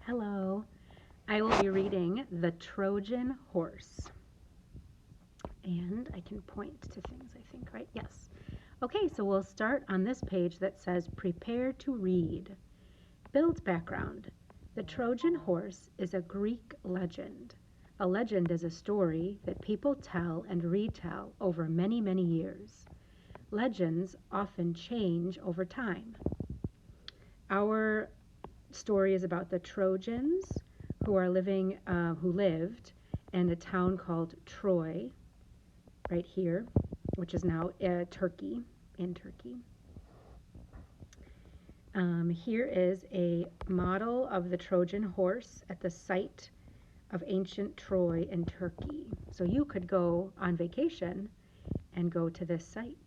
Hello. I will be reading The Trojan Horse. And I can point to things, I think, right? Yes. Okay, so we'll start on this page that says Prepare to Read. Build background. The Trojan Horse is a Greek legend. A legend is a story that people tell and retell over many, many years. Legends often change over time. Our story is about the Trojans who lived in a town called Troy, right here, which is now Turkey, in Turkey. Here is a model of the Trojan horse at the site of ancient Troy in Turkey. So you could go on vacation and go to this site.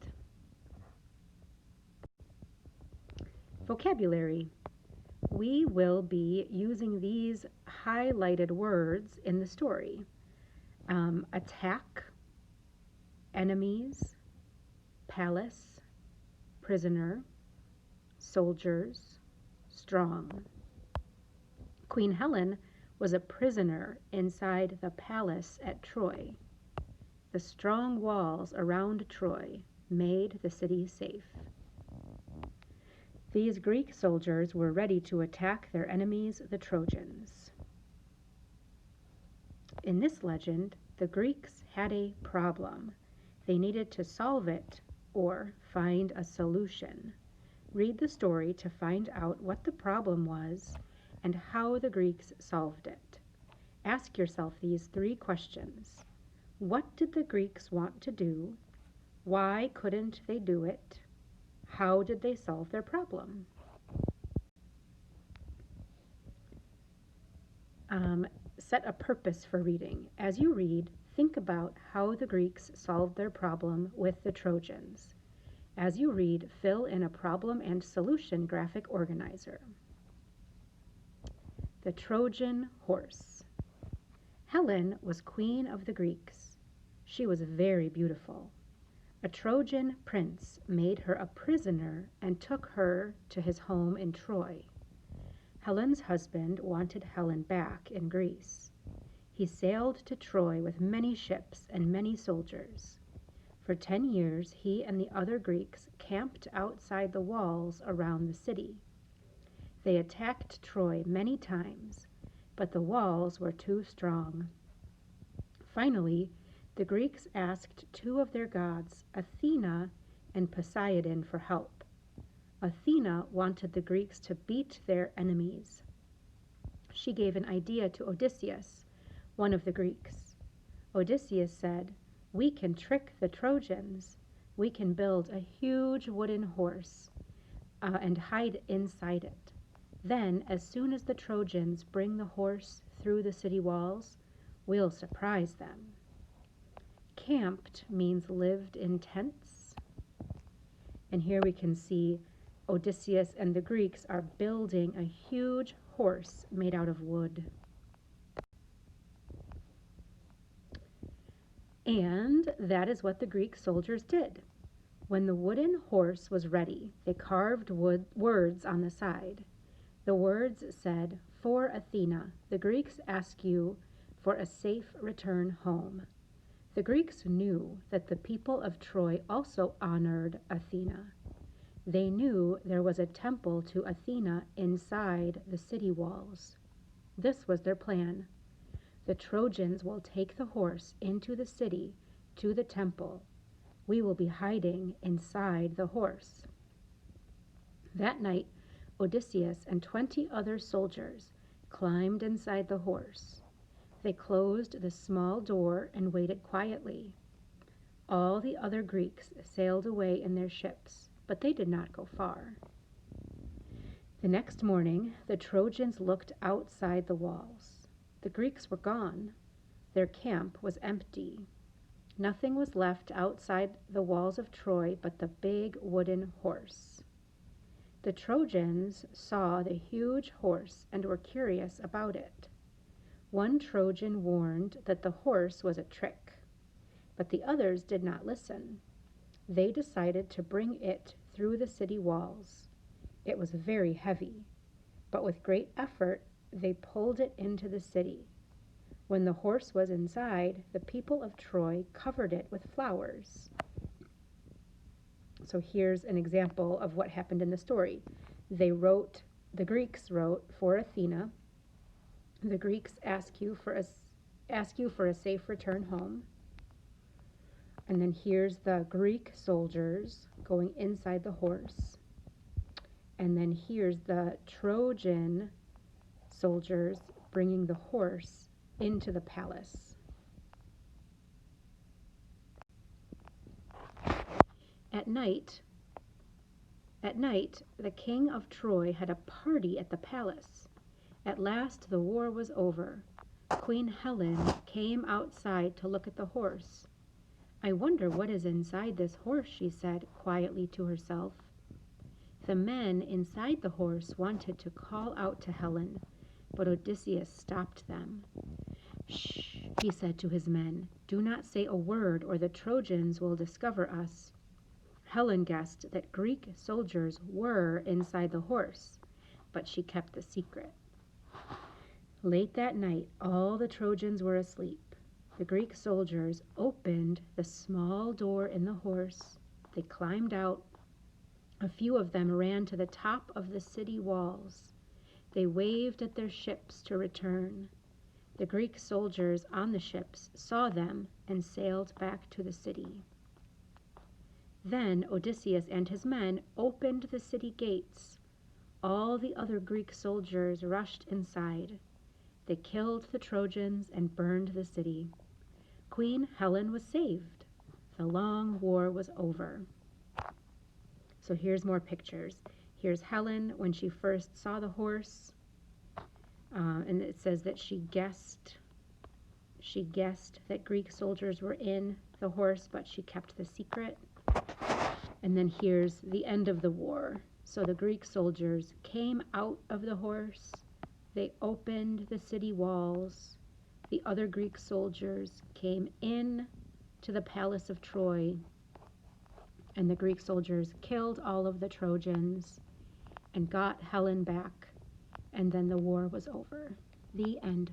Vocabulary. We will be using these highlighted words in the story. Attack, enemies, palace, prisoner, soldiers, strong. Queen Helen was a prisoner inside the palace at Troy. The strong walls around Troy made the city safe. These Greek soldiers were ready to attack their enemies, the Trojans. In this legend, the Greeks had a problem. They needed to solve it or find a solution. Read the story to find out what the problem was and how the Greeks solved it. Ask yourself these 3 questions. What did the Greeks want to do? Why couldn't they do it? How did they solve their problem? Set a purpose for reading. As you read, think about how the Greeks solved their problem with the Trojans. As you read, fill in a problem and solution graphic organizer. The Trojan Horse. Helen was queen of the Greeks. She was very beautiful. A Trojan prince made her a prisoner and took her to his home in Troy. Helen's husband wanted Helen back in Greece. He sailed to Troy with many ships and many soldiers. For 10 years, he and the other Greeks camped outside the walls around the city. They attacked Troy many times, but the walls were too strong. Finally, the Greeks asked 2 of their gods, Athena and Poseidon, for help. Athena wanted the Greeks to beat their enemies. She gave an idea to Odysseus, one of the Greeks. Odysseus said, "We can trick the Trojans. We can build a huge wooden horse and hide inside it. Then, as soon as the Trojans bring the horse through the city walls, we'll surprise them." Camped means lived in tents. And here we can see Odysseus and the Greeks are building a huge horse made out of wood. And that is what the Greek soldiers did. When the wooden horse was ready, they carved words on the side. The words said, "For Athena, the Greeks ask you for a safe return home." The Greeks knew that the people of Troy also honored Athena. They knew there was a temple to Athena inside the city walls. This was their plan. The Trojans will take the horse into the city to the temple. We will be hiding inside the horse. That night, Odysseus and 20 other soldiers climbed inside the horse. They closed the small door and waited quietly. All the other Greeks sailed away in their ships, but they did not go far. The next morning, the Trojans looked outside the walls. The Greeks were gone. Their camp was empty. Nothing was left outside the walls of Troy but the big wooden horse. The Trojans saw the huge horse and were curious about it. One Trojan warned that the horse was a trick, but the others did not listen. They decided to bring it through the city walls. It was very heavy, but with great effort, they pulled it into the city. When the horse was inside, the people of Troy covered it with flowers. So here's an example of what happened in the story. The Greeks wrote for Athena. The Greeks ask you for a safe return home. And then here's the Greek soldiers going inside the horse. And then here's the Trojan soldiers bringing the horse into the palace. At night, the king of Troy had a party at the palace. At last the war was over. Queen Helen came outside to look at the horse. "I wonder what is inside this horse," she said quietly to herself. The men inside the horse wanted to call out to Helen, but Odysseus stopped them. "Shh," he said to his men. "Do not say a word or the Trojans will discover us." Helen guessed that Greek soldiers were inside the horse, but she kept the secret. Late that night, all the Trojans were asleep. The Greek soldiers opened the small door in the horse. They climbed out. A few of them ran to the top of the city walls. They waved at their ships to return. The Greek soldiers on the ships saw them and sailed back to the city. Then Odysseus and his men opened the city gates. All the other Greek soldiers rushed inside. They killed the Trojans and burned the city. Queen Helen was saved. The long war was over. So here's more pictures. Here's Helen when she first saw the horse. And it says that she guessed that Greek soldiers were in the horse, but she kept the secret. And then here's the end of the war. So the Greek soldiers came out of the horse. They opened the city walls. The other Greek soldiers came in to the palace of Troy. And the Greek soldiers killed all of the Trojans and got Helen back. And then the war was over. The end.